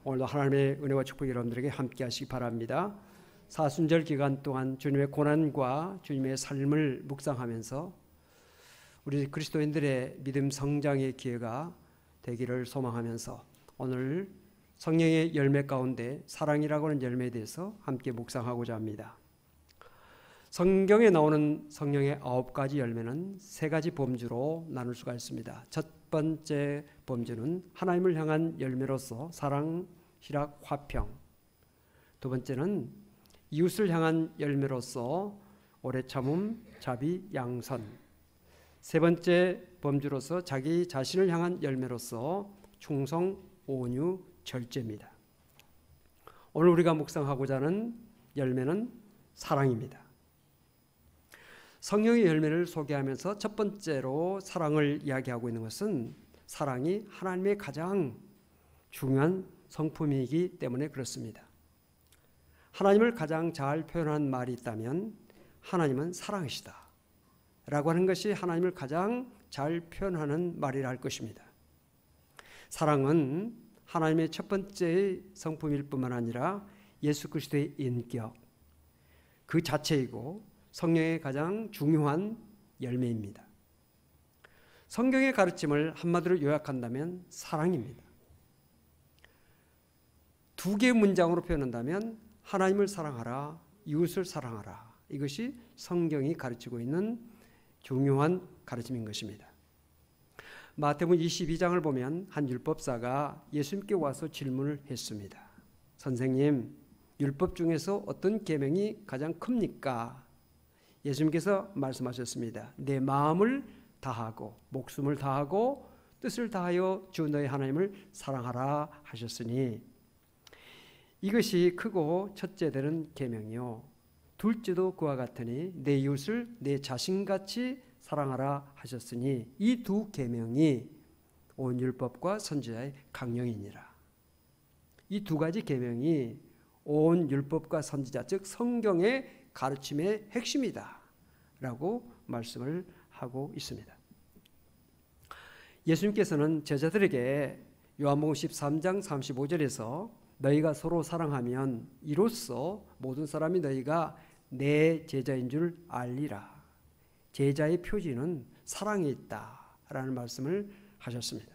오늘도 하나님의 은혜와 축복이 여러분들에게 함께 하시기 바랍니다. 사순절 기간 동안 주님의 고난과 주님의 삶을 묵상하면서 우리 그리스도인들의 믿음 성장의 기회가 되기를 소망하면서 오늘 성령의 열매 가운데 사랑이라고 하는 열매에 대해서 함께 묵상하고자 합니다. 성경에 나오는 성령의 9가지 열매는 3가지 범주로 나눌 수가 있습니다. 첫 번째 범주는 하나님을 향한 열매로서 사랑, 희락, 화평. 두 번째는 이웃을 향한 열매로서 오래 참음, 자비, 양선. 세 번째 범주로서 자기 자신을 향한 열매로서 충성, 온유, 절제입니다. 오늘 우리가 묵상하고자 하는 열매는 사랑입니다. 성령의 열매를 소개하면서 첫 번째로 사랑을 이야기하고 있는 것은 사랑이 하나님의 가장 중요한 성품이기 때문에 그렇습니다. 하나님을 가장 잘 표현한 말이 있다면 하나님은 사랑이시다 라고 하는 것이 하나님을 가장 잘 표현하는 말이라 할 것입니다. 사랑은 하나님의 첫 번째 성품일 뿐만 아니라 예수 그리스도의 인격 그 자체이고 성령의 가장 중요한 열매입니다. 성경의 가르침을 한마디로 요약한다면 사랑입니다. 2개의 문장으로 표현한다면 하나님을 사랑하라, 이웃을 사랑하라. 이것이 성경이 가르치고 있는 중요한 가르침인 것입니다. 마태복음 22장을 보면 한 율법사가 예수님께 와서 질문을 했습니다. 선생님, 율법 중에서 어떤 계명이 가장 큽니까? 예수님께서 말씀하셨습니다. 내 마음을 다하고 목숨을 다하고 뜻을 다하여 주 너의 하나님을 사랑하라 하셨으니 이것이 크고 첫째 되는 계명이요 둘째도 그와 같으니 내 이웃을 내 자신같이 사랑하라 하셨으니 이 2 계명이 온 율법과 선지자의 강령이니라. 이 2가지 계명이 온 율법과 선지자 즉 성경의 가르침의 핵심이다 라고 말씀을 하고 있습니다. 예수님께서는 제자들에게 요한복음 13장 35절에서 너희가 서로 사랑하면 이로써 모든 사람이 너희가 내 제자인 줄 알리라. 제자의 표지는 사랑에 있다라는 말씀을 하셨습니다.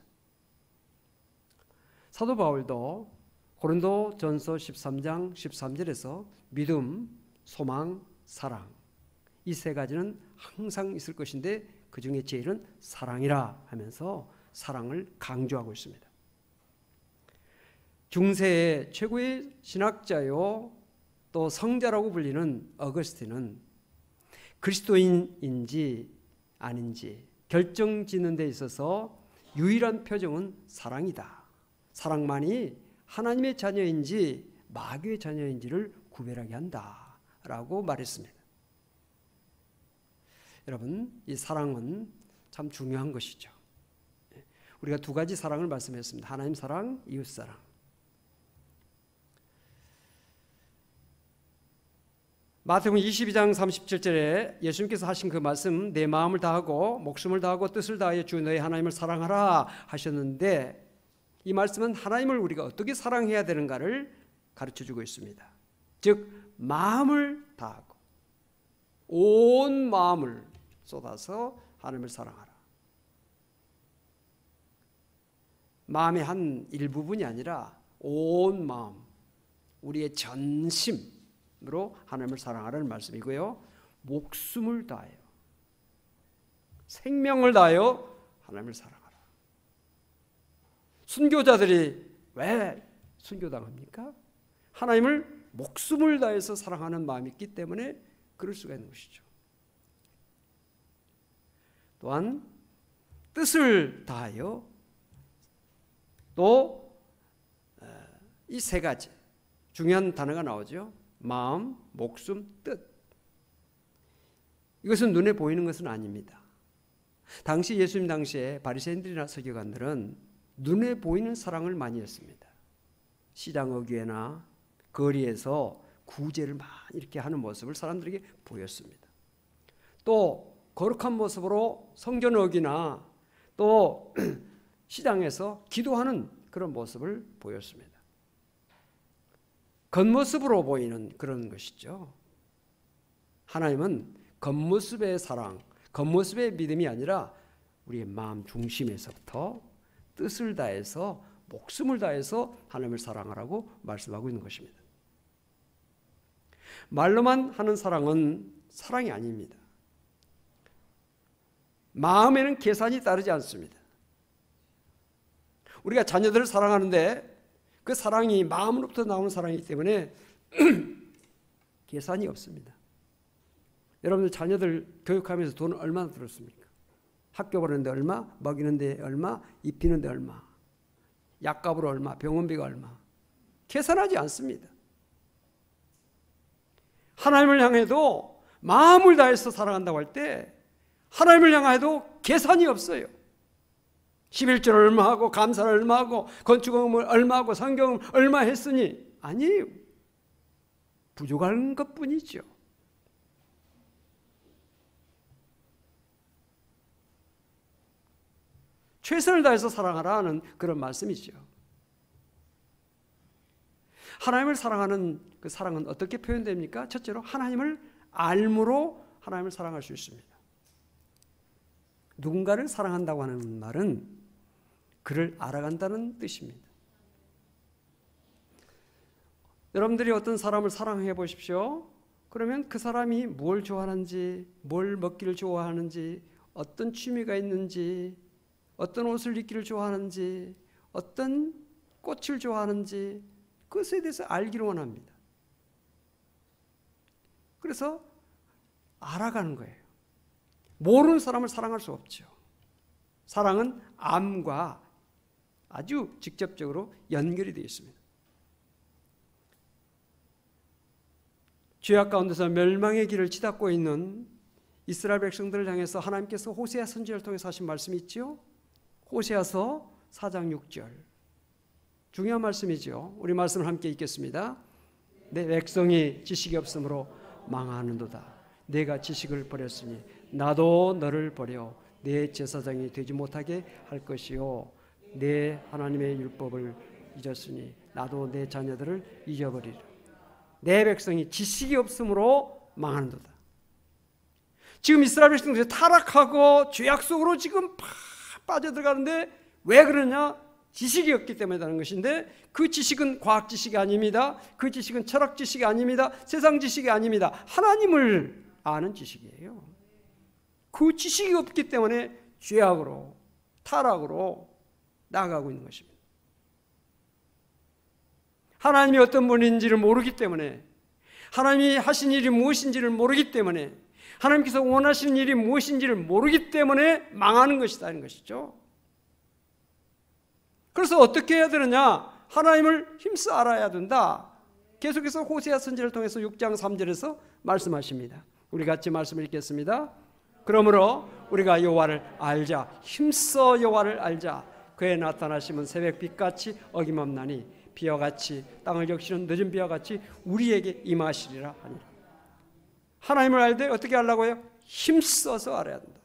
사도 바울도 고린도전서 13장 13절에서 믿음, 소망, 사랑 이 3가지는 항상 있을 것인데 그 중에 제일은 사랑이라 하면서 사랑을 강조하고 있습니다. 중세의 최고의 신학자요 또 성자라고 불리는 어거스틴은 그리스도인인지 아닌지 결정짓는 데 있어서 유일한 표정은 사랑이다. 사랑만이 하나님의 자녀인지 마귀의 자녀인지를 구별하게 한다라고 말했습니다. 여러분, 이 사랑은 참 중요한 것이죠. 우리가 2가지 사랑을 말씀했습니다. 하나님 사랑, 이웃 사랑. 마태복음 22장 37절에 예수님께서 하신 그 말씀 내 마음을 다하고 목숨을 다하고 뜻을 다하여 주 너의 하나님을 사랑하라 하셨는데 이 말씀은 하나님을 우리가 어떻게 사랑해야 되는가를 가르쳐주고 있습니다. 즉 마음을 다하고 온 마음을 쏟아서 하나님을 사랑하라. 마음의 한 일부분이 아니라 온 마음 우리의 전심으로 하나님을 사랑하라는 말씀이고요. 목숨을 다하여 생명을 다하여 하나님을 사랑하라. 순교자들이 왜 순교당합니까? 하나님을 목숨을 다해서 사랑하는 마음이 있기 때문에 그럴 수가 있는 것이죠. 또한 뜻을 다하여 또 이 3가지 중요한 단어가 나오죠. 마음, 목숨, 뜻. 이것은 눈에 보이는 것은 아닙니다. 당시 예수님 당시에 바리새인들이나 서기관들은 눈에 보이는 사랑을 많이 했습니다. 시장 어귀에나 거리에서 구제를 많이 이렇게 하는 모습을 사람들에게 보였습니다. 또 거룩한 모습으로 성전 어귀나 또 시장에서 기도하는 그런 모습을 보였습니다. 겉모습으로 보이는 그런 것이죠. 하나님은 겉모습의 사랑, 겉모습의 믿음이 아니라 우리의 마음 중심에서부터 뜻을 다해서 목숨을 다해서 하나님을 사랑하라고 말씀하고 있는 것입니다. 말로만 하는 사랑은 사랑이 아닙니다. 마음에는 계산이 따르지 않습니다. 우리가 자녀들을 사랑하는데 그 사랑이 마음으로부터 나오는 사랑이기 때문에 계산이 없습니다. 여러분들 자녀들 교육하면서 돈을 얼마나 들었습니까? 학교 보내는데 얼마, 먹이는데 얼마, 입히는데 얼마, 약값으로 얼마, 병원비가 얼마. 계산하지 않습니다. 하나님을 향해도 마음을 다해서 사랑한다고 할 때 하나님을 향해도 계산이 없어요. 11절 얼마 하고 감사를 얼마 하고 건축금을 얼마 하고 성경을 얼마 했으니 아니에요. 부족한 것뿐이죠. 최선을 다해서 사랑하라는 그런 말씀이죠. 하나님을 사랑하는 그 사랑은 어떻게 표현됩니까? 첫째로 하나님을 알므로 하나님을 사랑할 수 있습니다. 누군가를 사랑한다고 하는 말은 그를 알아간다는 뜻입니다. 여러분들이 어떤 사람을 사랑해 보십시오. 그러면 그 사람이 뭘 좋아하는지, 뭘 먹기를 좋아하는지, 어떤 취미가 있는지, 어떤 옷을 입기를 좋아하는지, 어떤 꽃을 좋아하는지 그것에 대해서 알기를 원합니다. 그래서 알아가는 거예요. 모르는 사람을 사랑할 수 없죠. 사랑은 암과 아주 직접적으로 연결이 되어 있습니다. 죄악 가운데서 멸망의 길을 치닫고 있는 이스라엘 백성들을 향해서 하나님께서 호세아 선지자를 통해서 하신 말씀이 있죠. 호세아서 4장 6절 중요한 말씀이죠. 우리 말씀을 함께 읽겠습니다. 내 백성이 지식이 없으므로 망하는도다. 내가 지식을 버렸으니 나도 너를 버려 내 제사장이 되지 못하게 할 것이요 내 하나님의 율법을 잊었으니 나도 내 자녀들을 잊어버리라. 내 백성이 지식이 없으므로 망하는도다. 지금 이스라엘 백성들이 타락하고 죄악 속으로 지금 빠져들어가는데 왜 그러냐? 지식이 없기 때문이라는 것인데 그 지식은 과학 지식이 아닙니다. 그 지식은 철학 지식이 아닙니다. 세상 지식이 아닙니다. 하나님을 아는 지식이에요. 그 지식이 없기 때문에 죄악으로 타락으로 나아가고 있는 것입니다. 하나님이 어떤 분인지를 모르기 때문에 하나님이 하신 일이 무엇인지를 모르기 때문에 하나님께서 원하시는 일이 무엇인지를 모르기 때문에 망하는 것이라는 것이죠. 그래서 어떻게 해야 되느냐? 하나님을 힘써 알아야 된다. 계속해서 호세아 선지자를 통해서 6장 3절에서 말씀하십니다. 우리 같이 말씀을 읽겠습니다. 그러므로 우리가 여호와를 알자. 힘써 여호와를 알자. 그의 나타나심은 새벽빛같이 어김없나니 비와 같이 땅을 적시는 늦은 비와 같이 우리에게 임하시리라 하니라. 하나님을 알 때 어떻게 하려고요? 힘써서 알아야 된다.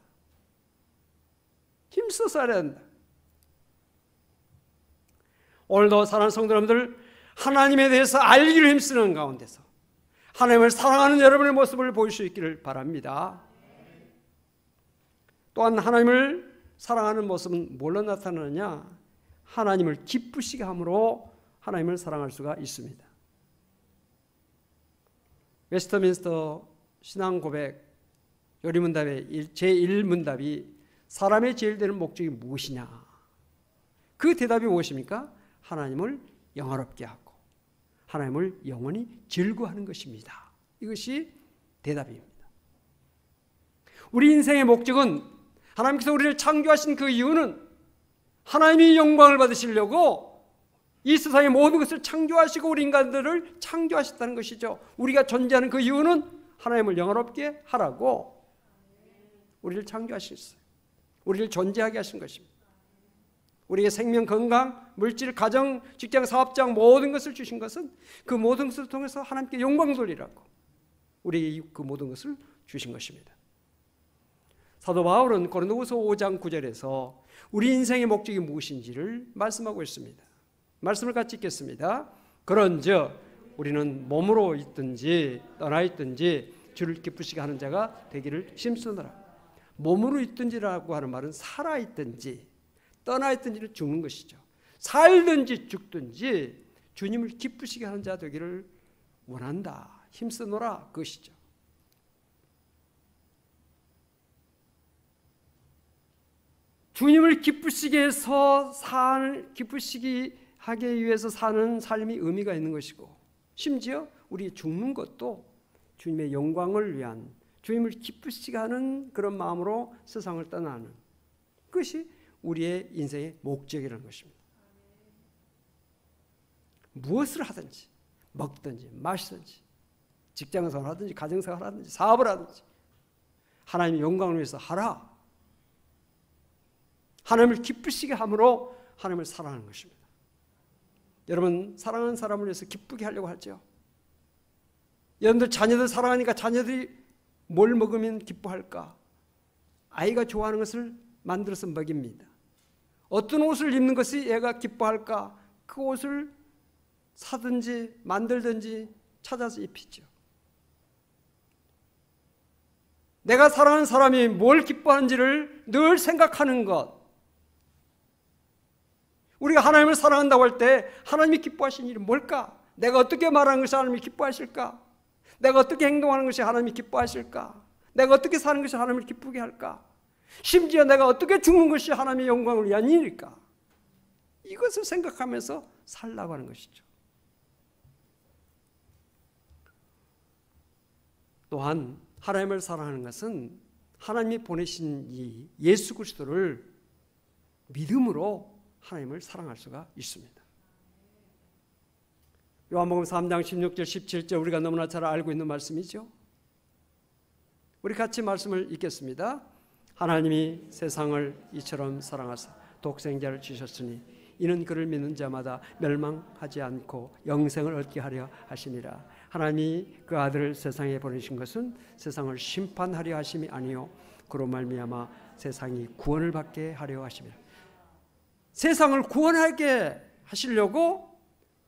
힘써서 알아야 된다. 오늘도 사랑하는 성도 여러분들, 하나님에 대해서 알기를 힘쓰는 가운데서 하나님을 사랑하는 여러분의 모습을 보일 수 있기를 바랍니다. 또한 하나님을 사랑하는 모습은 뭘로 나타나느냐? 하나님을 기쁘시게 함으로 하나님을 사랑할 수가 있습니다. 웨스터민스터 신앙고백 요리문답의 제1문답이 사람의 제일 되는 목적이 무엇이냐? 그 대답이 무엇입니까? 하나님을 영화롭게 하고 하나님을 영원히 즐거워하는 것입니다. 이것이 대답입니다. 우리 인생의 목적은 하나님께서 우리를 창조하신 그 이유는 하나님이 영광을 받으시려고 이 세상의 모든 것을 창조하시고 우리 인간들을 창조하셨다는 것이죠. 우리가 존재하는 그 이유는 하나님을 영화롭게 하라고 우리를 창조하셨어요. 우리를 존재하게 하신 것입니다. 우리에게 생명, 건강, 물질, 가정, 직장, 사업장 모든 것을 주신 것은 그 모든 것을 통해서 하나님께 영광 돌리라고 우리에게 그 모든 것을 주신 것입니다. 사도 바울은 고린도후서 5장 9절에서 우리 인생의 목적이 무엇인지를 말씀하고 있습니다. 말씀을 같이 읽겠습니다. 그런즉 우리는 몸으로 있든지 떠나 있든지 주를 기쁘시게 하는 자가 되기를 힘쓰노라. 몸으로 있든지라고 하는 말은 살아 있든지 떠나 있든지는 죽는 것이죠. 살든지 죽든지 주님을 기쁘시게 하는 자 되기를 원한다. 힘쓰노라 그것이죠. 주님을 기쁘시게 하기 위해서 사는 삶이 의미가 있는 것이고, 심지어 우리 죽는 것도 주님의 영광을 위한, 주님을 기쁘시게 하는 그런 마음으로 세상을 떠나는 그것이 우리의 인생의 목적이라는 것입니다. 무엇을 하든지, 먹든지 마시든지, 직장생활을 하든지 가정생활을 하든지 사업을 하든지 하나님의 영광을 위해서 하라. 하나님을 기쁘시게 함으로 하나님을 사랑하는 것입니다. 여러분, 사랑하는 사람을 위해서 기쁘게 하려고 하죠. 여러분들 자녀들 사랑하니까 자녀들이 뭘 먹으면 기뻐할까? 아이가 좋아하는 것을 만들어서 먹입니다. 어떤 옷을 입는 것이 애가 기뻐할까? 그 옷을 사든지 만들든지 찾아서 입히죠. 내가 사랑하는 사람이 뭘 기뻐하는지를 늘 생각하는 것. 우리가 하나님을 사랑한다고 할 때 하나님이 기뻐하시는 일이 뭘까? 내가 어떻게 말하는 것이 하나님이 기뻐하실까? 내가 어떻게 행동하는 것이 하나님이 기뻐하실까? 내가 어떻게 사는 것이 하나님을 기쁘게 할까? 심지어 내가 어떻게 죽는 것이 하나님의 영광을 위한 일일까? 이것을 생각하면서 살라고 하는 것이죠. 또한 하나님을 사랑하는 것은 하나님이 보내신 이 예수 그리스도를 믿음으로 하나님을 사랑할 수가 있습니다. 요한복음 3장 16절 17절 우리가 너무나 잘 알고 있는 말씀이죠. 우리 같이 말씀을 읽겠습니다. 하나님이 세상을 이처럼 사랑하사 독생자를 주셨으니 이는 그를 믿는 자마다 멸망하지 않고 영생을 얻게 하려 하심이라. 하나님이 그 아들을 세상에 보내신 것은 세상을 심판하려 하심이 아니요 그로 말미암아 세상이 구원을 받게 하려 하심이라. 세상을 구원하게 하시려고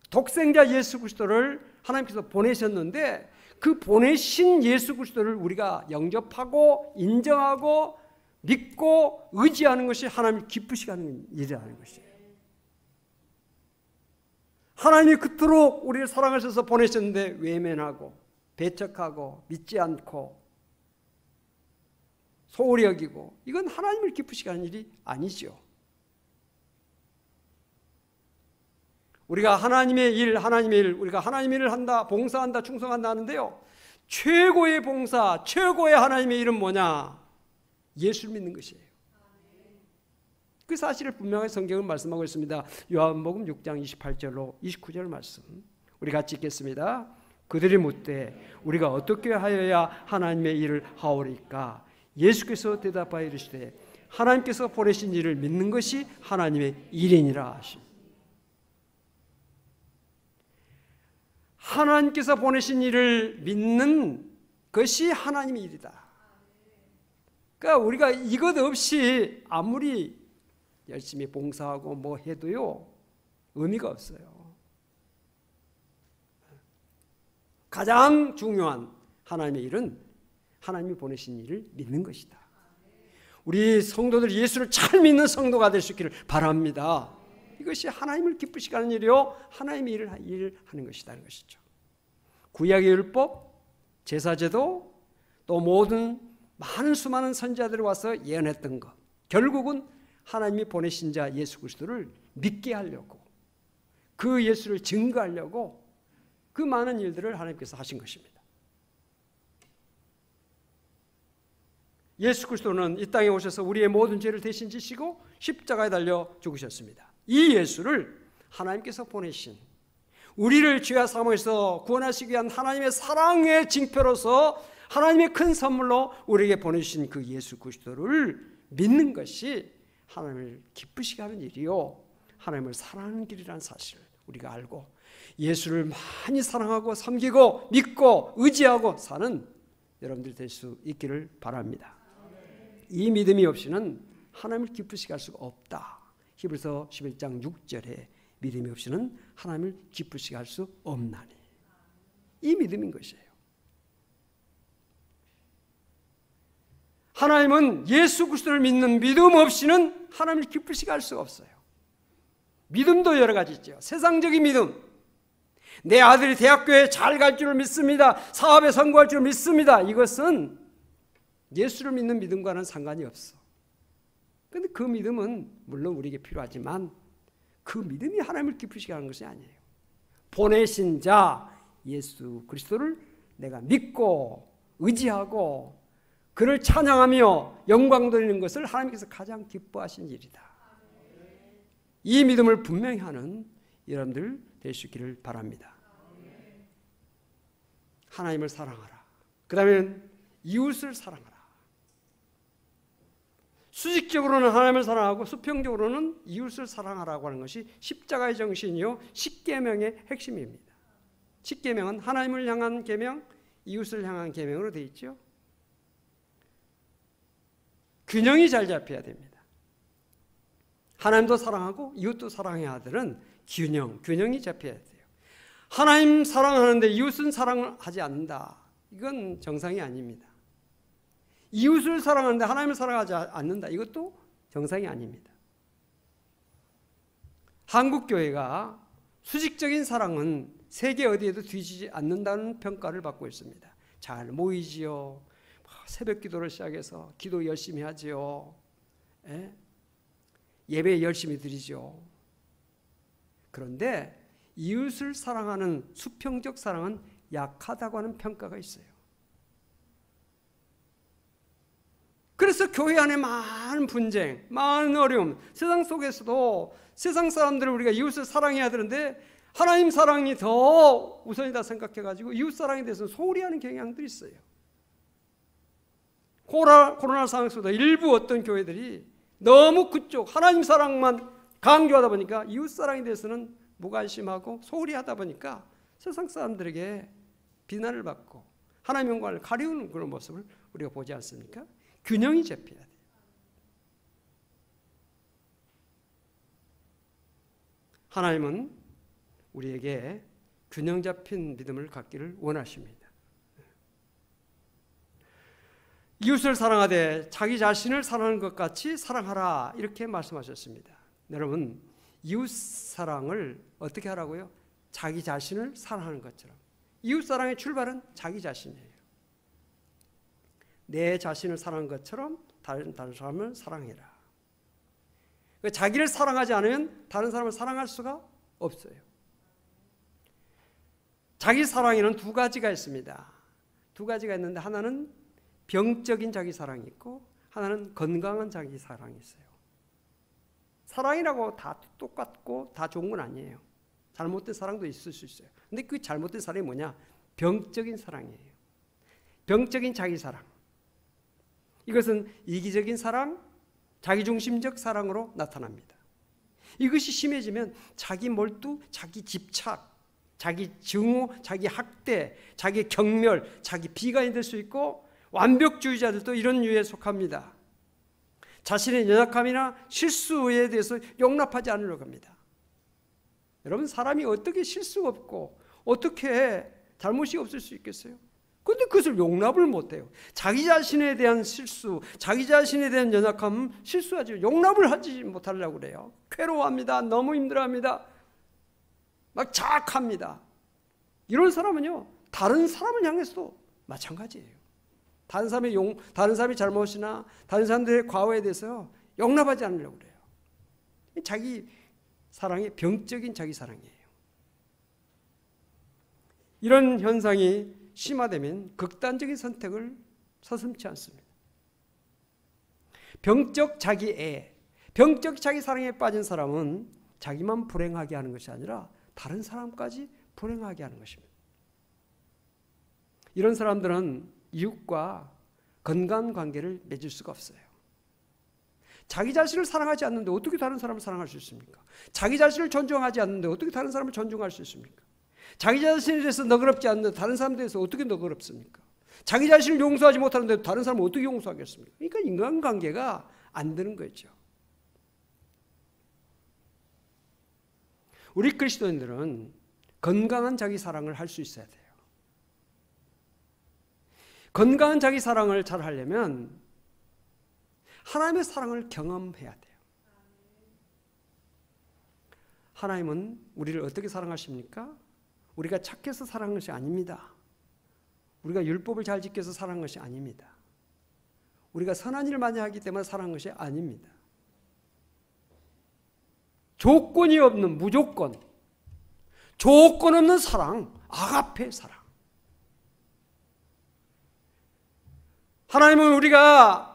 독생자 예수 그리스도를 하나님께서 보내셨는데, 그 보내신 예수 그리스도를 우리가 영접하고 인정하고 믿고 의지하는 것이 하나님을 기쁘시게 하는 일이라는 것이에요. 하나님이 그토록 우리를 사랑하셔서 보내셨는데 외면하고 배척하고 믿지 않고 소홀히 여기고, 이건 하나님을 기쁘시게 하는 일이 아니죠. 우리가 하나님의 일, 우리가 하나님의 일을 한다, 봉사한다, 충성한다 하는데요, 최고의 봉사, 최고의 하나님의 일은 뭐냐? 예수를 믿는 것이에요. 그 사실을 분명히 성경은 말씀하고 있습니다. 요한복음 6장 28절로 29절 말씀 우리 같이 읽겠습니다. 그들이 묻되 우리가 어떻게 하여야 하나님의 일을 하오리까? 예수께서 대답하여 이르시되 하나님께서 보내신 일을 믿는 것이 하나님의 일이니라 하십니다. 하나님께서 보내신 일을 믿는 것이 하나님의 일이다. 그러니까 우리가 이것 없이 아무리 열심히 봉사하고 뭐 해도요 의미가 없어요. 가장 중요한 하나님의 일은 하나님이 보내신 일을 믿는 것이다. 우리 성도들 예수를 잘 믿는 성도가 될 수 있기를 바랍니다. 이것이 하나님을 기쁘시게 하는 일이요 하나님의 일을 하는 것이라는 것이죠. 구약의 율법, 제사제도, 또 모든 많은 수많은 선지자들이 와서 예언했던 것, 결국은 하나님이 보내신 자 예수 그리스도를 믿게 하려고, 그 예수를 증거하려고 그 많은 일들을 하나님께서 하신 것입니다. 예수 그리스도는 이 땅에 오셔서 우리의 모든 죄를 대신 지시고 십자가에 달려 죽으셨습니다. 이 예수를 하나님께서 보내신, 우리를 죄와 사망에서 구원하시기 위한 하나님의 사랑의 징표로서 하나님의 큰 선물로 우리에게 보내주신 그 예수 그리스도를 믿는 것이 하나님을 기쁘시게 하는 일이요 하나님을 사랑하는 길이라는 사실을 우리가 알고 예수를 많이 사랑하고 섬기고 믿고 의지하고 사는 여러분들이 될 수 있기를 바랍니다. 이 믿음이 없이는 하나님을 기쁘시게 할 수가 없다. 히브리서 11장 6절에 믿음이 없이는 하나님을 기쁘시게 할 수 없나니. 이 믿음인 것이에요. 하나님은 예수 그리스도를 믿는 믿음 없이는 하나님을 기쁘시게 할 수가 없어요. 믿음도 여러 가지 있죠. 세상적인 믿음. 내 아들이 대학교에 잘 갈 줄 믿습니다. 사업에 성공할 줄 믿습니다. 이것은 예수를 믿는 믿음과는 상관이 없어. 그런데 그 믿음은 물론 우리에게 필요하지만 그 믿음이 하나님을 기쁘시게 하는 것이 아니에요. 보내신 자 예수 그리스도를 내가 믿고 의지하고 그를 찬양하며 영광 돌리는 것을 하나님께서 가장 기뻐하신 일이다. 이 믿음을 분명히 하는 여러분들 될 수 있기를 바랍니다. 하나님을 사랑하라. 그 다음에 이웃을 사랑하라. 수직적으로는 하나님을 사랑하고 수평적으로는 이웃을 사랑하라고 하는 것이 십자가의 정신이요 십계명의 핵심입니다. 십계명은 하나님을 향한 계명, 이웃을 향한 계명으로 되어 있죠. 균형이 잘 잡혀야 됩니다. 하나님도 사랑하고 이웃도 사랑해야 하들은 균형이 잡혀야 돼요. 하나님 사랑하는데 이웃은 사랑하지 않는다. 이건 정상이 아닙니다. 이웃을 사랑하는데 하나님을 사랑하지 않는다. 이것도 정상이 아닙니다. 한국 교회가 수직적인 사랑은 세계 어디에도 뒤지지 않는다는 평가를 받고 있습니다. 잘 모이지요. 새벽 기도를 시작해서 기도 열심히 하지요. 예배 열심히 드리죠. 그런데 이웃을 사랑하는 수평적 사랑은 약하다고 하는 평가가 있어요. 그래서 교회 안에 많은 분쟁, 많은 어려움, 세상 속에서도 세상 사람들을 우리가 이웃을 사랑해야 되는데 하나님 사랑이 더 우선이다 생각해가지고 이웃 사랑에 대해서 소홀히 하는 경향들이 있어요. 코로나 상황 속에서 일부 어떤 교회들이 너무 그쪽 하나님 사랑만 강조하다 보니까 이웃 사랑에 대해서는 무관심하고 소홀히 하다 보니까 세상 사람들에게 비난을 받고 하나님의 영광을 가리우는 그런 모습을 우리가 보지 않습니까? 균형이 잡혀야 돼요. 하나님은 우리에게 균형 잡힌 믿음을 갖기를 원하십니다. 이웃을 사랑하되 자기 자신을 사랑하는 것 같이 사랑하라 이렇게 말씀하셨습니다. 여러분 이웃 사랑을 어떻게 하라고요? 자기 자신을 사랑하는 것처럼. 이웃 사랑의 출발은 자기 자신이에요. 내 자신을 사랑하는 것처럼 다른 사람을 사랑해라. 자기를 사랑하지 않으면 다른 사람을 사랑할 수가 없어요. 자기 사랑에는 두 가지가 있습니다. 두 가지가 있는데 하나는 병적인 자기 사랑이 있고 하나는 건강한 자기 사랑이 있어요. 사랑이라고 다 똑같고 다 좋은 건 아니에요. 잘못된 사랑도 있을 수 있어요. 근데 그 잘못된 사랑이 뭐냐? 병적인 사랑이에요. 병적인 자기 사랑. 이것은 이기적인 사랑, 자기중심적 사랑으로 나타납니다. 이것이 심해지면 자기 몰두, 자기 집착, 자기 증오, 자기 학대, 자기 경멸, 자기 비관이 될 수 있고 완벽주의자들도 이런 유에 속합니다. 자신의 연약함이나 실수에 대해서 용납하지 않으려고 합니다. 여러분 사람이 어떻게 실수가 없고 어떻게 잘못이 없을 수 있겠어요? 그런데 그것을 용납을 못해요. 자기 자신에 대한 실수, 자기 자신에 대한 연약함은 실수하지 용납을 하지 못하려고 그래요. 괴로워합니다. 너무 힘들어합니다. 막 자학합니다. 이런 사람은요 다른 사람을 향해서도 마찬가지예요. 다른 사람의 잘못이나 다른 사람들의 과오에 대해서 용납하지 않으려고 그래요. 자기 사랑이 병적인 자기 사랑이에요. 이런 현상이 심화되면 극단적인 선택을 서슴지 않습니다. 병적 자기애, 병적 자기 사랑에 빠진 사람은 자기만 불행하게 하는 것이 아니라 다른 사람까지 불행하게 하는 것입니다. 이런 사람들은 이웃과 건강한 관계를 맺을 수가 없어요. 자기 자신을 사랑하지 않는데 어떻게 다른 사람을 사랑할 수 있습니까? 자기 자신을 존중하지 않는데 어떻게 다른 사람을 존중할 수 있습니까? 자기 자신에 대해서 너그럽지 않는데 다른 사람에 대해서 어떻게 너그럽습니까? 자기 자신을 용서하지 못하는데 다른 사람을 어떻게 용서하겠습니까? 그러니까 인간관계가 안 되는 거죠. 우리 그리스도인들은 건강한 자기 사랑을 할 수 있어야 돼요. 건강한 자기 사랑을 잘 하려면 하나님의 사랑을 경험해야 돼요. 하나님은 우리를 어떻게 사랑하십니까? 우리가 착해서 사랑한 것이 아닙니다. 우리가 율법을 잘 지켜서 사랑한 것이 아닙니다. 우리가 선한 일을 많이 하기 때문에 사랑한 것이 아닙니다. 조건이 없는 무조건, 조건 없는 사랑, 아가페 사랑. 하나님은 우리가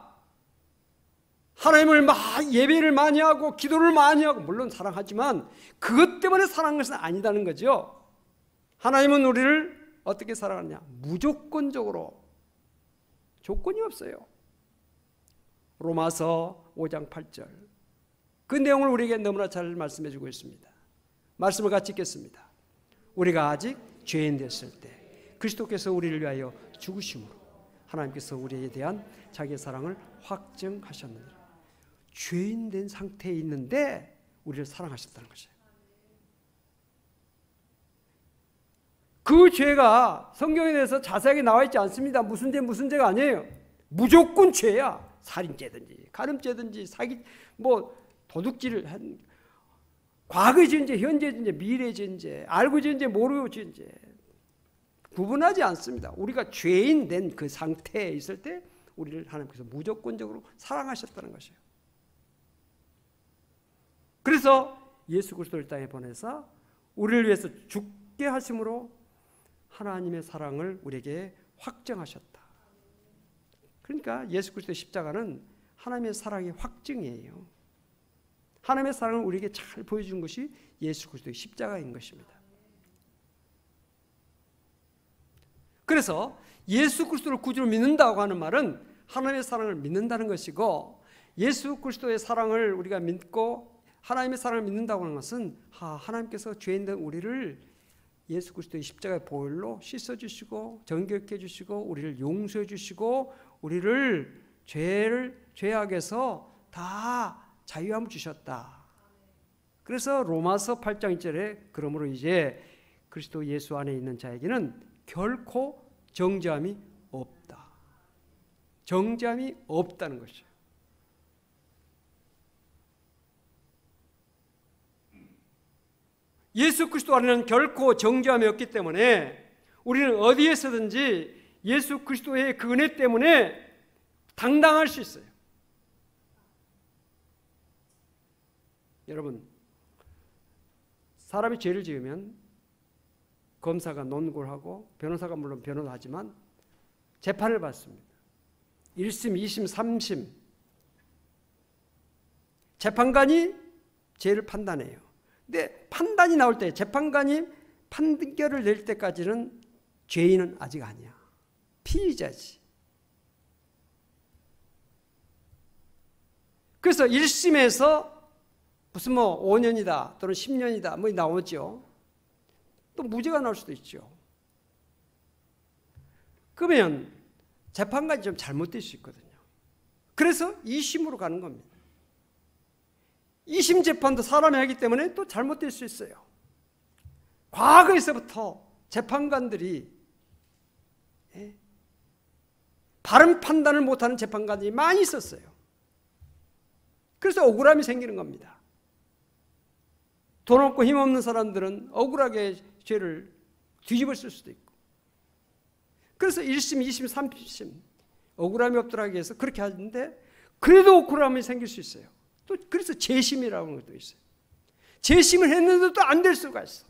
하나님을 예배를 많이 하고 기도를 많이 하고 물론 사랑하지만 그것 때문에 사랑한 것은 아니다는 거죠. 하나님은 우리를 어떻게 사랑하느냐? 무조건적으로. 조건이 없어요. 로마서 5장 8절. 그 내용을 우리에게 너무나 잘 말씀해 주고 있습니다. 말씀을 같이 읽겠습니다. 우리가 아직 죄인 됐을 때 그리스도께서 우리를 위하여 죽으심으로 하나님께서 우리에 대한 자기의 사랑을 확증하셨느니라. 죄인 된 상태에 있는데 우리를 사랑하셨다는 것이에요. 그 죄가 성경에 대해서 자세하게 나와 있지 않습니다. 무슨 죄 무슨 죄가 아니에요. 무조건 죄야. 살인죄든지 간음죄든지 사기 도둑질을 한 과거 지은 죄, 현재 지은 죄, 미래 지은 죄, 알고 지은 죄, 모르고 지은 죄 구분하지 않습니다. 우리가 죄인 된 그 상태에 있을 때 우리를 하나님께서 무조건적으로 사랑하셨다는 것이에요. 그래서 예수 그리스도를 땅에 보내서 우리를 위해서 죽게 하심으로 하나님의 사랑을 우리에게 확정하셨다. 그러니까 예수 그리스도의 십자가는 하나님의 사랑의 확증이에요. 하나님의 사랑을 우리에게 잘 보여준 것이 예수 그리스도의 십자가인 것입니다. 그래서 예수 그리스도를 구주로 믿는다고 하는 말은 하나님의 사랑을 믿는다는 것이고, 예수 그리스도의 사랑을 우리가 믿고 하나님의 사랑을 믿는다고 하는 것은 하나님께서 죄인된 우리를 예수 그리스도의 십자가의 보혈로 씻어주시고 정결케 해주시고 우리를 용서해 주시고 우리를 죄악에서 다 자유함을 주셨다. 그래서 로마서 8장 1절에 그러므로 이제 그리스도 예수 안에 있는 자에게는 결코 정죄함이 없다. 정죄함이 없다는 것이에요. 예수 그리스도 안에는 결코 정죄함이 없기 때문에 우리는 어디에서든지 예수 그리스도의 그 은혜 때문에 당당할 수 있어요. 여러분, 사람이 죄를 지으면 검사가 논고를 하고 변호사가 물론 변호를 하지만 재판을 받습니다. 1심, 2심, 3심 재판관이 죄를 판단해요. 근데 판단이 나올 때 재판관이 판결을 낼 때까지는 죄인은 아직 아니야. 피의자지. 그래서 1심에서 무슨 5년이다 또는 10년이다 나오죠. 또 무죄가 나올 수도 있죠. 그러면 재판관이 좀 잘못될 수 있거든요. 그래서 2심으로 가는 겁니다. 2심 재판도 사람이 하기 때문에 또 잘못될 수 있어요. 과거에서부터 재판관들이 바른 판단을 못하는 재판관들이 많이 있었어요. 그래서 억울함이 생기는 겁니다. 돈 없고 힘없는 사람들은 억울하게 죄를 뒤집어 쓸 수도 있고, 그래서 1심, 2심, 3심 억울함이 없더라고 해서 그렇게 하는데 그래도 억울함이 생길 수 있어요. 또 그래서 재심이라고 하는 것도 있어요. 재심을 했는데도 안 될 수가 있어.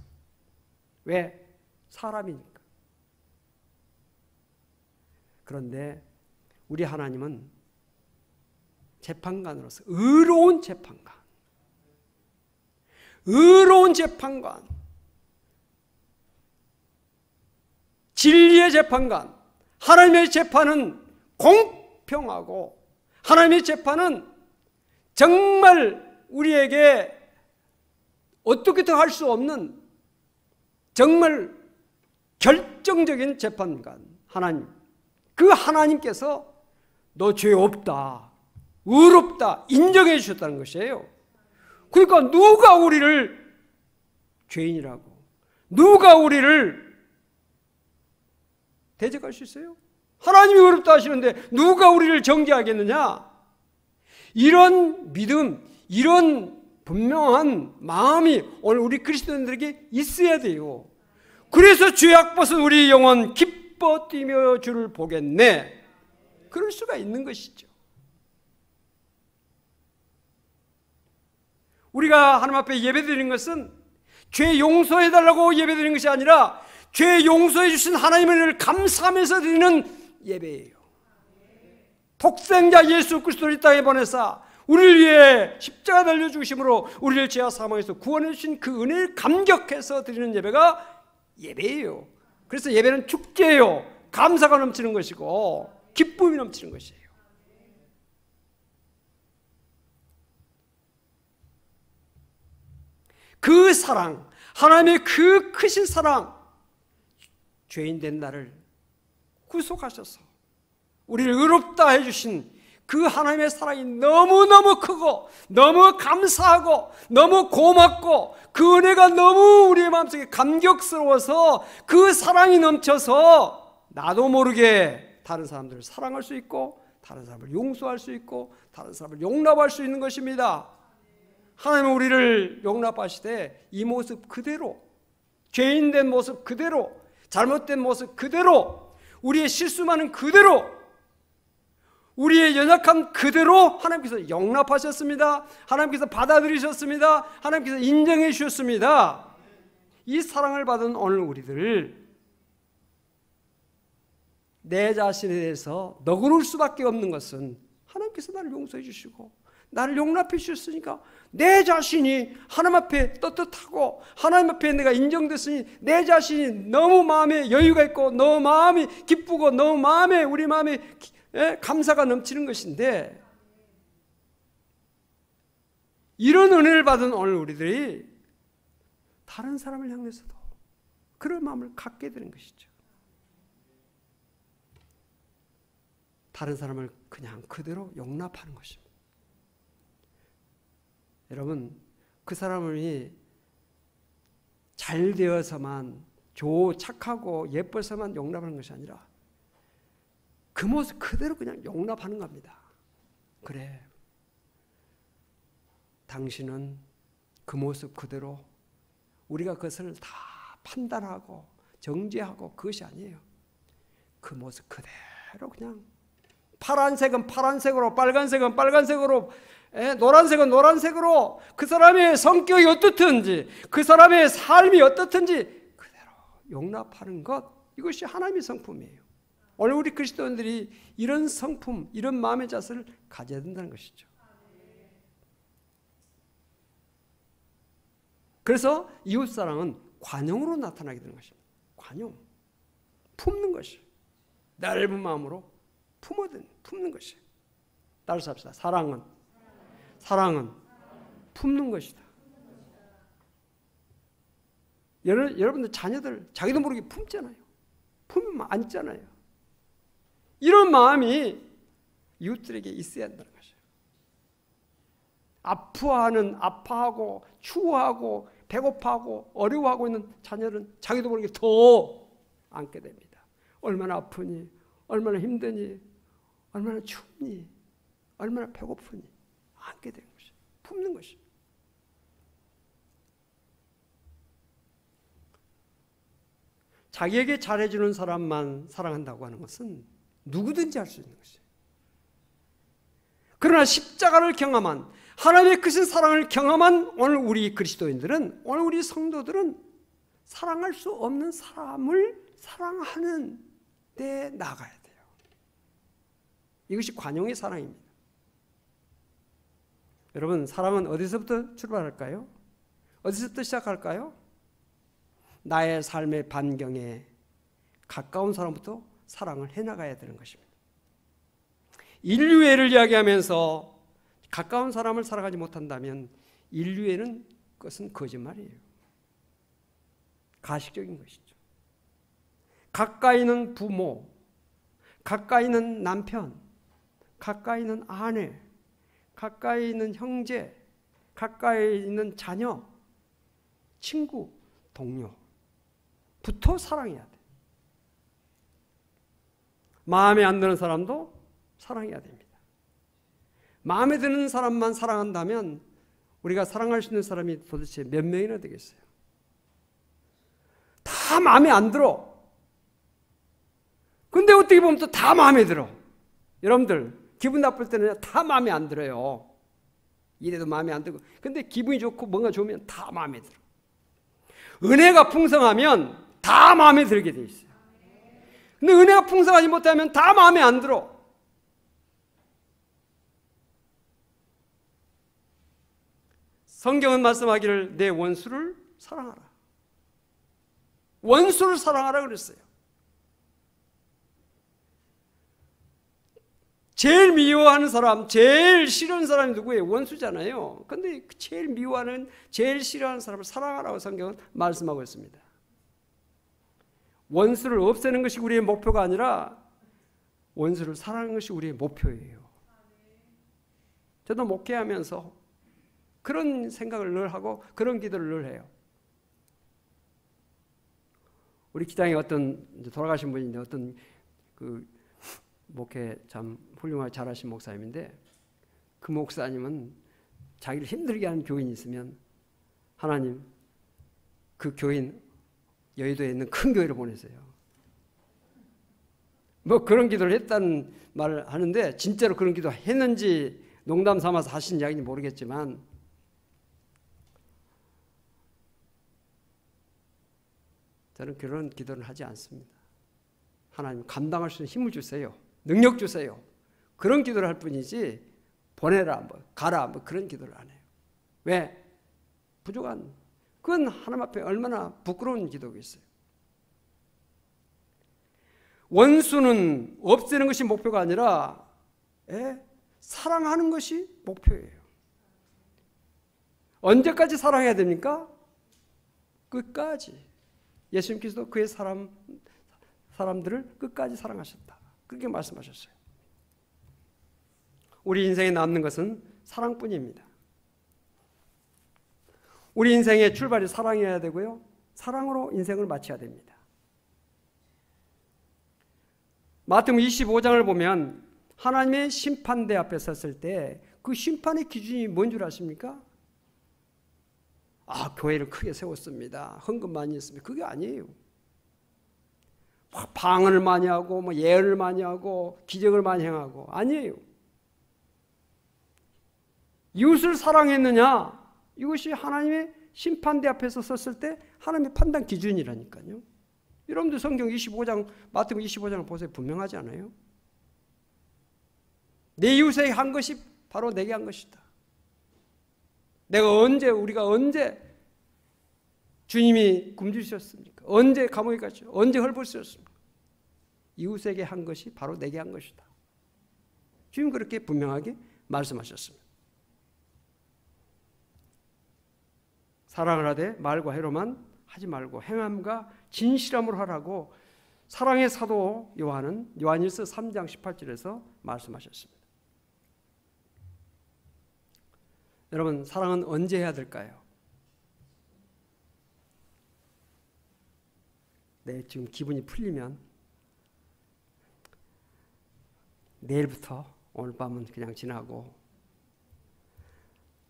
왜? 사람이니까. 그런데 우리 하나님은 재판관으로서 의로운 재판관, 의로운 재판관, 진리의 재판관. 하나님의 재판은 공평하고 하나님의 재판은 정말 우리에게 어떻게도 할 수 없는 정말 결정적인 재판관 하나님. 그 하나님께서 너 죄 없다, 의롭다 인정해 주셨다는 것이에요. 그러니까 누가 우리를 죄인이라고, 누가 우리를 대적할 수 있어요? 하나님이 어렵다 하시는데 누가 우리를 정죄하겠느냐? 이런 믿음, 이런 분명한 마음이 오늘 우리 그리스도인들에게 있어야 돼요. 그래서 죄악 벗은 우리 영혼 기뻐 뛰며 주를 보겠네. 그럴 수가 있는 것이죠. 우리가 하나님 앞에 예배드리는 것은 죄 용서해달라고 예배드리는 것이 아니라 죄 용서해 주신 하나님을 감사하면서 드리는 예배예요. 독생자 예수 그리스도를 이 땅에 보내사 우리를 위해 십자가 달려 죽으심으로 우리를 죄와 사망에서 구원해 주신 그 은혜를 감격해서 드리는 예배가 예배예요. 그래서 예배는 축제예요. 감사가 넘치는 것이고 기쁨이 넘치는 것이에요. 그 사랑, 하나님의 그 크신 사랑, 죄인 된 나를 구속하셔서 우리를 의롭다 해주신 그 하나님의 사랑이 너무너무 크고 너무 감사하고 너무 고맙고 그 은혜가 너무 우리의 마음속에 감격스러워서 그 사랑이 넘쳐서 나도 모르게 다른 사람들을 사랑할 수 있고 다른 사람을 용서할 수 있고 다른 사람을 용납할 수 있는 것입니다. 하나님은 우리를 용납하시되 이 모습 그대로, 죄인 된 모습 그대로, 잘못된 모습 그대로, 우리의 실수 많은 그대로, 우리의 연약함 그대로 하나님께서 용납하셨습니다. 하나님께서 받아들이셨습니다. 하나님께서 인정해 주셨습니다. 이 사랑을 받은 오늘 우리들, 내 자신에 대해서 너그러울 수밖에 없는 것은 하나님께서 나를 용서해 주시고 나를 용납해 주셨으니까 내 자신이 하나님 앞에 떳떳하고 하나님 앞에 내가 인정됐으니 내 자신이 너무 마음에 여유가 있고 너무 마음이 기쁘고 너무 마음에 우리 마음에 감사가 넘치는 것인데, 이런 은혜를 받은 오늘 우리들이 다른 사람을 향해서도 그런 마음을 갖게 되는 것이죠. 다른 사람을 그냥 그대로 용납하는 것입니다. 여러분, 그 사람이 잘 되어서만 착하고 예뻐서만 용납하는 것이 아니라 그 모습 그대로 그냥 용납하는 겁니다. 그래, 당신은 그 모습 그대로, 우리가 그것을 다 판단하고 정죄하고 그것이 아니에요. 그 모습 그대로 그냥 파란색은 파란색으로, 빨간색은 빨간색으로, 노란색은 노란색으로, 그 사람의 성격이 어떻든지 그 사람의 삶이 어떻든지 그대로 용납하는 것, 이것이 하나님의 성품이에요. 오늘 우리 그리스도인들이 이런 성품, 이런 마음의 자세를 가져야 된다는 것이죠. 그래서 이웃사랑은 관용으로 나타나게 되는 것입니다. 관용, 품는 것이에요. 넓은 마음으로 품는 것이에요. 따라서 합시다. 사랑은 품는 것이다. 여러분들 자녀들 자기도 모르게 품잖아요. 품으면 안잖아요. 이런 마음이 이웃들에게 있어야 한다는 것이에요. 아파하고 추워하고 배고파하고 어려워하고 있는 자녀는 자기도 모르게 더 안게 됩니다. 얼마나 아프니, 얼마나 힘드니, 얼마나 춥니, 얼마나 배고프니 안게 되는 것이에요. 품는 것이에요. 자기에게 잘해주는 사람만 사랑한다고 하는 것은 누구든지 할 수 있는 것이에요. 그러나 십자가를 경험한, 하나님의 크신 사랑을 경험한 오늘 우리 그리스도인들은, 오늘 우리 성도들은 사랑할 수 없는 사람을 사랑하는 데 나가야 돼요. 이것이 관용의 사랑입니다. 여러분, 사랑은 어디서부터 출발할까요? 어디서부터 시작할까요? 나의 삶의 반경에 가까운 사람부터 사랑을 해나가야 되는 것입니다. 인류애를 이야기하면서 가까운 사람을 사랑하지 못한다면 인류애는 그것은 거짓말이에요. 가식적인 것이죠. 가까이 있는 부모, 가까이 있는 남편, 가까이 있는 아내, 가까이 있는 형제, 가까이 있는 자녀, 친구, 동료부터 사랑해야 돼. 마음에 안 드는 사람도 사랑해야 됩니다. 마음에 드는 사람만 사랑한다면 우리가 사랑할 수 있는 사람이 도대체 몇 명이나 되겠어요? 다 마음에 안 들어. 근데 어떻게 보면 또 다 마음에 들어. 여러분들 기분 나쁠 때는 다 마음에 안 들어요. 이래도 마음에 안 들고. 근데 기분이 좋고 뭔가 좋으면 다 마음에 들어. 은혜가 풍성하면 다 마음에 들게 돼 있어요. 근데 은혜가 풍성하지 못하면 다 마음에 안 들어. 성경은 말씀하기를 내 원수를 사랑하라. 원수를 사랑하라 그랬어요. 제일 미워하는 사람, 제일 싫어하는 사람이 누구예요? 원수잖아요. 근데 제일 미워하는, 제일 싫어하는 사람을 사랑하라고 성경은 말씀하고 있습니다. 원수를 없애는 것이 우리의 목표가 아니라 원수를 사랑하는 것이 우리의 목표예요. 저도 목회하면서 그런 생각을 늘 하고 그런 기도를 늘 해요. 우리 기장에 어떤 돌아가신 분인데 어떤 그 목회 참 훌륭하게 잘하신 목사님인데 그 목사님은 자기를 힘들게 하는 교인이 있으면 하나님 그 교인 여의도에 있는 큰 교회를 보내세요. 뭐 그런 기도를 했다는 말을 하는데 진짜로 그런 기도 했는지 농담 삼아서 하신 이야기인지 모르겠지만 저는 그런 기도를 하지 않습니다. 하나님 감당할 수 있는 힘을 주세요. 능력 주세요. 그런 기도를 할 뿐이지 보내라, 뭐 가라, 뭐 그런 기도를 안 해요. 왜? 부족한. 그건 하나님 앞에 얼마나 부끄러운 기도겠어요. 원수는 없애는 것이 목표가 아니라 사랑하는 것이 목표예요. 언제까지 사랑해야 됩니까? 끝까지. 예수님께서도 그의 사람들을 끝까지 사랑하셨다. 그렇게 말씀하셨어요. 우리 인생에 남는 것은 사랑뿐입니다. 우리 인생의 출발이 사랑이어야 되고요. 사랑으로 인생을 마쳐야 됩니다. 마태복음 25장을 보면 하나님의 심판대 앞에 섰을 때 그 심판의 기준이 뭔 줄 아십니까? 교회를 크게 세웠습니다. 헌금 많이 했습니다. 그게 아니에요. 방언을 많이 하고 뭐 예언을 많이 하고 기적을 많이 행하고 아니에요. 이웃을 사랑했느냐? 이것이 하나님의 심판대 앞에서 섰을 때 하나님의 판단 기준이라니까요. 여러분들 성경 25장, 마태복음 25장을 보세요. 분명하지 않아요? 내 이웃에게 한 것이 바로 내게 한 것이다. 우리가 언제 주님이 굶주셨습니까? 언제 감옥에 갔죠? 언제 헐벗으셨습니까? 이웃에게 한 것이 바로 내게 한 것이다. 주님 그렇게 분명하게 말씀하셨습니다. 사랑을 하되 말과 해로만 하지 말고 행함과 진실함으로 하라고 사랑의 사도 요한은 요한일서 3장 18절에서 말씀하셨습니다. 여러분, 사랑은 언제 해야 될까요? 지금 기분이 풀리면 내일부터 오늘 밤은 그냥 지나고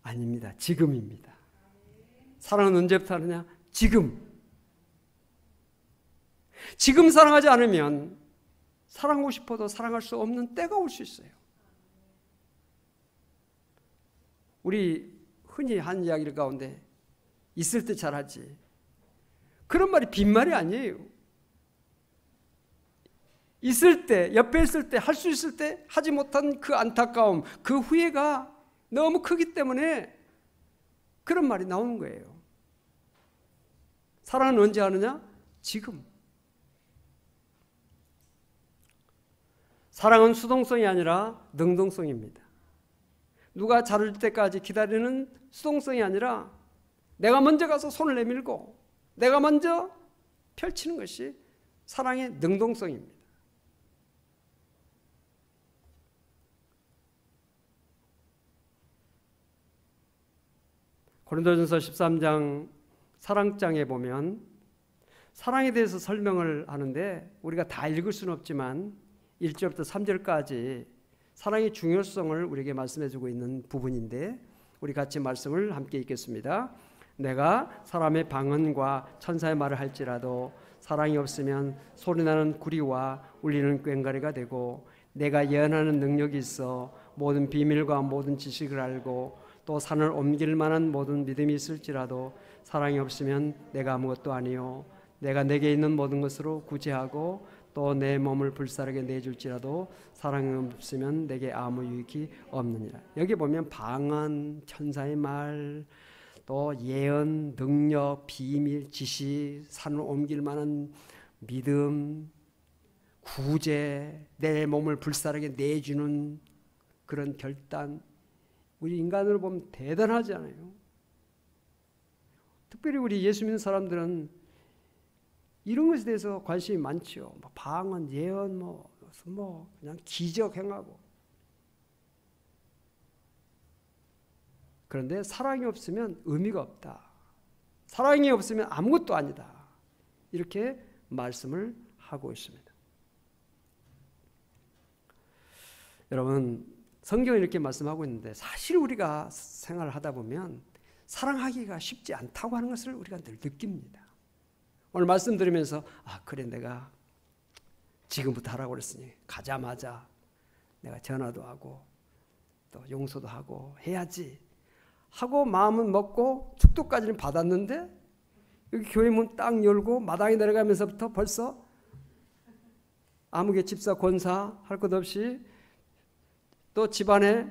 아닙니다. 지금입니다. 사랑은 언제부터 하느냐? 지금. 지금 사랑하지 않으면 사랑하고 싶어도 사랑할 수 없는 때가 올 수 있어요. 우리 흔히 한 이야기 가운데 있을 때 잘하지. 그런 말이 빈말이 아니에요. 있을 때, 옆에 있을 때, 할 수 있을 때 하지 못한 그 안타까움, 그 후회가 너무 크기 때문에 그런 말이 나오는 거예요. 사랑은 언제 하느냐? 지금. 사랑은 수동성이 아니라 능동성입니다. 누가 자를 때까지 기다리는 수동성이 아니라 내가 먼저 가서 손을 내밀고 내가 먼저 펼치는 것이 사랑의 능동성입니다. 고린도전서 13장 사랑장에 보면 사랑에 대해서 설명을 하는데 우리가 다 읽을 수는 없지만 1절부터 3절까지 사랑의 중요성을 우리에게 말씀해주고 있는 부분인데 우리 같이 말씀을 함께 읽겠습니다. 내가 사람의 방언과 천사의 말을 할지라도 사랑이 없으면 소리나는 구리와 울리는 꽹과리가 되고 내가 예언하는 능력이 있어 모든 비밀과 모든 지식을 알고 또 산을 옮길 만한 모든 믿음이 있을지라도 사랑이 없으면 내가 아무것도 아니요 내가 내게 있는 모든 것으로 구제하고 또 내 몸을 불사르게 내줄지라도 사랑이 없으면 내게 아무 유익이 없느니라. 여기 보면 방언, 천사의 말, 또 예언, 능력, 비밀, 지식, 산을 옮길 만한 믿음, 구제, 내 몸을 불사르게 내주는 그런 결단, 우리 인간으로 보면 대단하지 않아요? 특별히 우리 예수 믿는 사람들은 이런 것에 대해서 관심이 많죠. 뭐 방언, 예언, 뭐 그냥 기적 행하고. 그런데 사랑이 없으면 의미가 없다. 사랑이 없으면 아무것도 아니다. 이렇게 말씀을 하고 있습니다. 여러분, 성경은 이렇게 말씀하고 있는데 사실 우리가 생활을 하다 보면 사랑하기가 쉽지 않다고 하는 것을 우리가 늘 느낍니다. 오늘 말씀 들으면서 그래 내가 지금부터 하라고 그랬으니 가자마자 내가 전화도 하고 또 용서도 하고 해야지 하고 마음은 먹고 축도까지는 받았는데 여기 교회 문 딱 열고 마당에 내려가면서부터 벌써 아무개 집사 권사 할 것 없이 또 집안에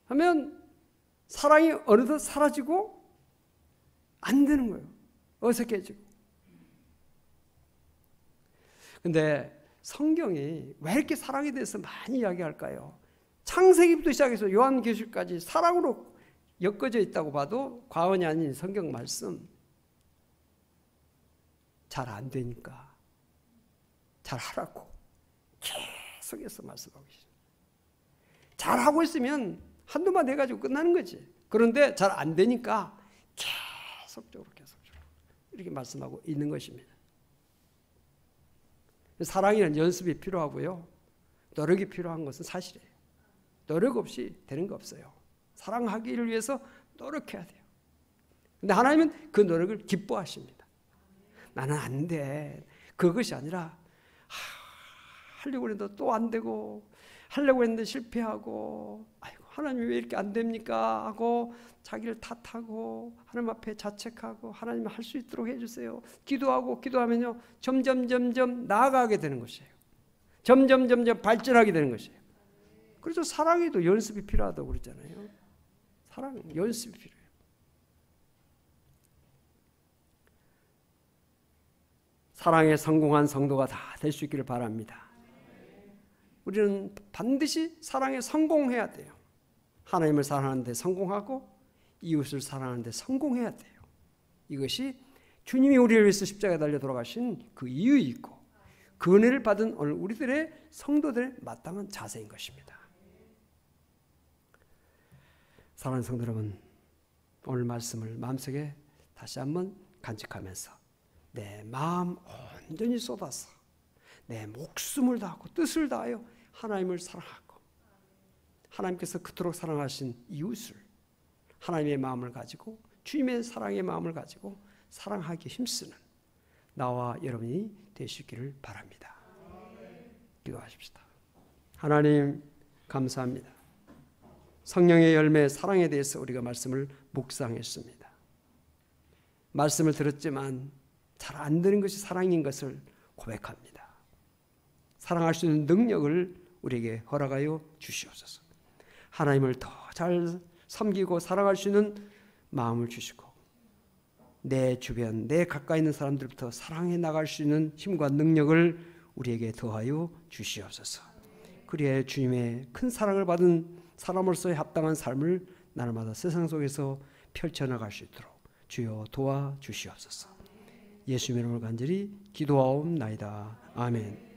하면 사랑이 어느덧 사라지고 안 되는 거예요. 어색해지고. 근데 성경이 왜 이렇게 사랑에 대해서 많이 이야기할까요? 창세기부터 시작해서 요한계시까지 사랑으로 엮어져 있다고 봐도 과언이 아닌 성경 말씀. 잘 안 되니까 잘 하라고 계속해서 말씀하고 계십니다. 잘하고 있으면 한두 번 해가지고 끝나는 거지. 그런데 잘 안 되니까 계속적으로 이렇게 말씀하고 있는 것입니다. 사랑에는 연습이 필요하고요. 노력이 필요한 것은 사실이에요. 노력 없이 되는 거 없어요. 사랑하기를 위해서 노력해야 돼요. 근데 하나님은 그 노력을 기뻐하십니다. 나는 안 돼. 그것이 아니라 하려고 했는데 또 안 되고 하려고 했는데 실패하고 아이고 하나님이 왜 이렇게 안 됩니까 하고 자기를 탓하고 하나님 앞에 자책하고 하나님 할 수 있도록 해주세요. 기도하면요 점점 나아가게 되는 것이에요. 점점 발전하게 되는 것이에요. 그래서 사랑에도 연습이 필요하다고 그러잖아요. 사랑 연습이 필요해요. 사랑에 성공한 성도가 다 될 수 있기를 바랍니다. 우리는 반드시 사랑에 성공해야 돼요. 하나님을 사랑하는 데 성공하고 이웃을 사랑하는 데 성공해야 돼요. 이것이 주님이 우리를 위해서 십자가에 달려 돌아가신 그 이유이고 그 은혜를 받은 오늘 우리들의 성도들의 마땅한 자세인 것입니다. 사랑하는 성도 여러분, 오늘 말씀을 마음속에 다시 한번 간직하면서 내 마음 온전히 쏟아서 내 목숨을 다하고 뜻을 다하여 하나님을 사랑하고 하나님께서 그토록 사랑하신 이웃을 하나님의 마음을 가지고 주님의 사랑의 마음을 가지고 사랑하기 힘쓰는 나와 여러분이 되시기를 바랍니다. 기도하십시다. 하나님 감사합니다. 성령의 열매 사랑에 대해서 우리가 말씀을 묵상했습니다. 말씀을 들었지만 잘 안 되는 것이 사랑인 것을 고백합니다. 사랑할 수 있는 능력을 우리에게 허락하여 주시옵소서. 하나님을 더 잘 섬기고 사랑할 수 있는 마음을 주시고 내 주변, 내 가까이 있는 사람들부터 사랑해 나갈 수 있는 힘과 능력을 우리에게 더하여 주시옵소서. 그리하여 주님의 큰 사랑을 받은 사람으로서의 합당한 삶을 날마다 세상 속에서 펼쳐나갈 수 있도록 주여 도와주시옵소서. 예수님의 이름으로 간절히 기도하옵나이다. 아멘.